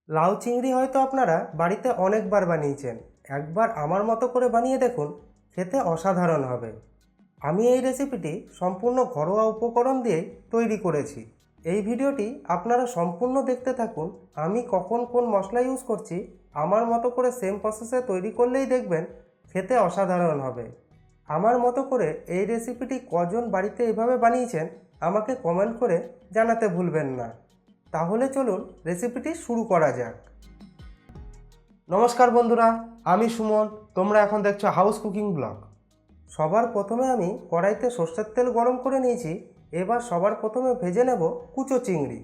লাউ চিংড়ি হয়তো আপনারা বাড়িতে অনেকবার বানিয়েছেন। একবার আমার মতো করে বানিয়ে দেখুন, খেতে অসাধারণ হবে। আমি এই রেসিপিটি সম্পূর্ণ ঘরোয়া উপকরণ দিয়েই তৈরি করেছি। এই ভিডিওটি আপনারা সম্পূর্ণ দেখতে থাকুন। আমি কখন কোন মশলা ইউজ করছি আমার মতো করে সেম প্রসেসে তৈরি করলেই দেখবেন খেতে অসাধারণ হবে। আমার মতো করে এই রেসিপিটি কজন বাড়িতে এভাবে বানিয়েছেন আমাকে কমেন্ট করে জানাতে ভুলবেন না। তাহলে চলুন রেসিপিটি শুরু করা যাক। নমস্কার বন্ধুরা, আমি সুমন। তোমরা এখন দেখছো হাউস কুকিং ব্লগ। সবার প্রথমে আমি কড়াইতে সর্ষের তেল গরম করে নিয়েছি। এবার সবার প্রথমে ভেজে নেব কুচো চিংড়ি।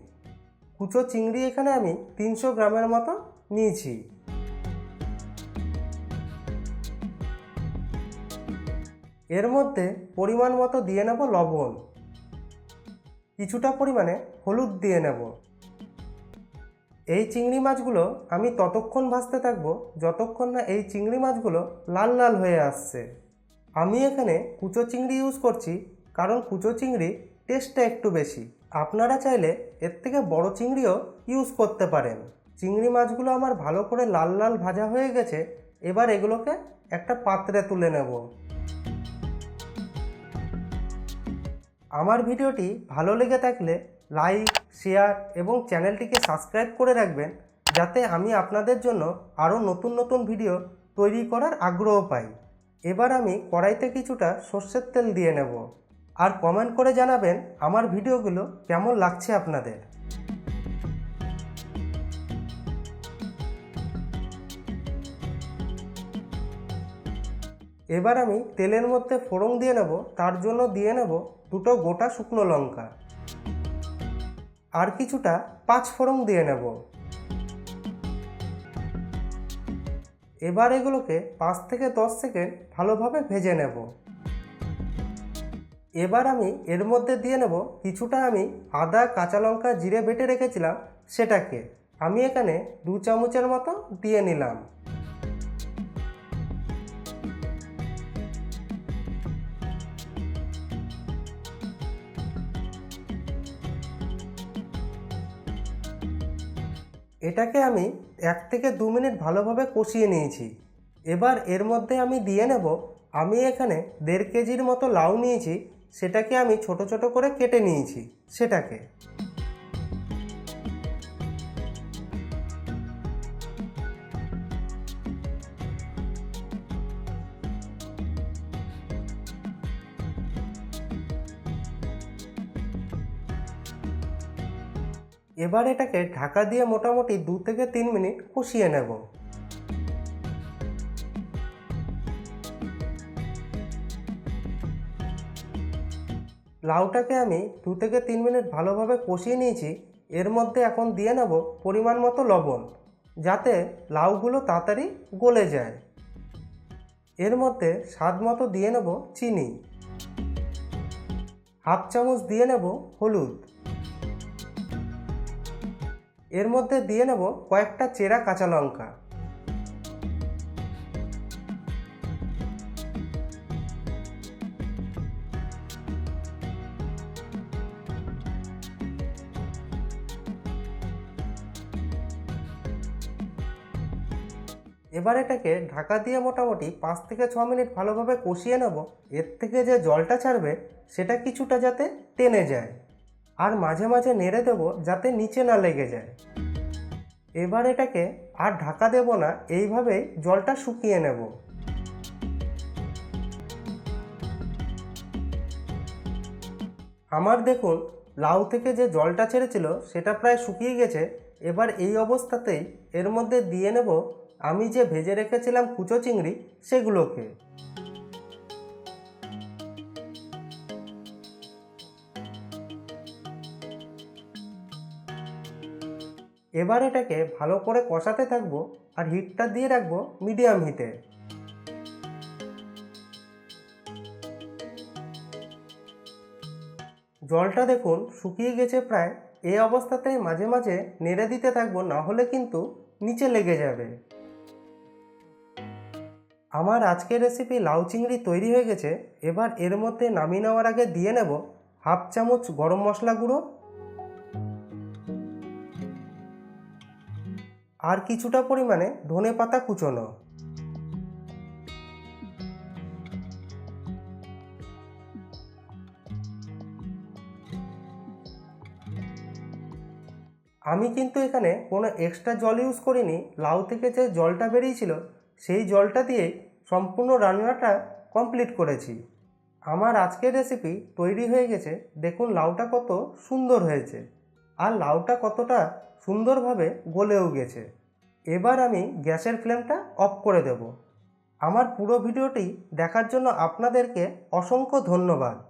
কুচো চিংড়ি এখানে আমি 300 গ্রামের মতো নিয়েছি। এর মধ্যে পরিমাণ মতো দিয়ে নেব লবণ, কিছুটা পরিমাণে হলুদ দিয়ে নেব। এই চিংড়ি মাছগুলো আমি ততক্ষণ ভাজতে থাকবো যতক্ষণ না এই চিংড়ি মাছগুলো লাল লাল হয়ে আসছে। আমি এখানে কুচো চিংড়ি ইউজ করছি কারণ কুচো চিংড়ি টেস্টটা একটু বেশি। আপনারা চাইলে এর থেকে বড় চিংড়িও ইউজ করতে পারেন। চিংড়ি মাছগুলো আমার ভালো করে লাল লাল ভাজা হয়ে গেছে। এবার এগুলোকে একটা পাত্রে তুলে নেব। আমার ভিডিওটি ভালো লেগে থাকলে লাইক, শেয়ার এবং চ্যানেলটিকে সাবস্ক্রাইব করে রাখবেন, যাতে আমি আপনাদের জন্য আরও নতুন নতুন ভিডিও তৈরি করার আগ্রহ পাই। এবার আমি কড়াইতে কিছুটা সর্ষের তেল দিয়ে নেব। আর কমেন্ট করে জানাবেন আমার ভিডিওগুলো কেমন লাগছে আপনাদের। এবার আমি তেলের মধ্যে ফোড়ন দিয়ে নেব। তার জন্য দিয়ে নেব দুটো গোটা শুকনো লঙ্কা আর কিছুটা 5 ফোড়ন দিয়ে নেব। এবার এগুলোকে 5 থেকে 10 সেকেন্ড ভালোভাবে ভেজে নেব। এবার আমি এর মধ্যে দিয়ে নেব কিছুটা আমি আদা, কাঁচা লঙ্কা, জিরে বেটে রেখেছিলাম, সেটাকে আমি এখানে 2 চামচের মতো দিয়ে নিলাম। এটাকে আমি 1 থেকে 2 মিনিট ভালোভাবে কষিয়ে নিয়েছি। এবার এর মধ্যে আমি দিয়ে নেব, আমি এখানে 1.5 কেজির মতো লাউ নিয়েছি, সেটাকে আমি ছোট ছোট করে কেটে নিয়েছি সেটাকে। এবার এটাকে ঢাকা দিয়ে মোটামুটি 2 থেকে 3 মিনিট কষিয়ে নেব। লাউটাকে আমি 2 থেকে 3 মিনিট ভালোভাবে কষিয়ে নিয়েছি। এর মধ্যে এখন দিয়ে নেব পরিমাণ মতো লবণ, যাতে লাউগুলো তাড়াতাড়ি গলে যায়। এর মধ্যে স্বাদ মতো দিয়ে নেব চিনি, হাফ চামচ দিয়ে নেব হলুদ। এর মধ্যে দিয়ে নেব কয়েকটা চেরা কাঁচা লঙ্কা। এবার এটাকে ঢাকা দিয়ে মোটামুটি 5 থেকে 6 মিনিট ভালোভাবে কষিয়ে নেব। এর থেকে যে জলটা ছাড়বে সেটা কিছুটা যাতে টেনে যায়, আর মাঝে মাঝে নেড়ে দেবো যাতে নিচে না লেগে যায়। এবার এটাকে আর ঢাকা দেব না, এইভাবেই জলটা শুকিয়ে নেব। আমার দেখুন লাউ থেকে যে জলটা ছেড়েছিল সেটা প্রায় শুকিয়ে গেছে। এবার এই অবস্থাতেই এর মধ্যে দিয়ে নেব আমি যে ভেজে রেখেছিলাম কুচো চিংড়ি সেগুলোকে। এবার এটাকে ভালো করে কষাতে থাকবো আর হিটটা দিয়ে রাখবো মিডিয়াম হিটে। জলটা দেখুন শুকিয়ে গেছে প্রায়। এই অবস্থাতেই মাঝে মাঝে নেড়ে দিতে থাকবো, না হলে কিন্তু নিচে লেগে যাবে। আমার আজকের রেসিপি লাউ চিংড়ি তৈরি হয়ে গেছে। এবার এর মধ্যে নামিয়ে নেওয়ার আগে দিয়ে নেব হাফ চামচ গরম মশলা গুঁড়ো, আর কিছুটা পরিমাণে ধনেপাতা কুচোনো। আমি কিন্তু এখানে কোনো এক্সট্রা জল ইউজ করিনি। লাউ থেকে যে জলটা বেরিয়েছিল সেই জলটা দিয়েই সম্পূর্ণ রান্নাটা কমপ্লিট করেছি। আমার আজকের রেসিপি তৈরি হয়ে গেছে। দেখুন লাউটা কত সুন্দর হয়েছে আর লাউটা কতটা সুন্দরভাবে গলেও গেছে। এবার আমি গ্যাসের ফ্লেমটা অফ করে দেব। আমার পুরো ভিডিওটি দেখার জন্য আপনাদেরকে অসংখ্য ধন্যবাদ।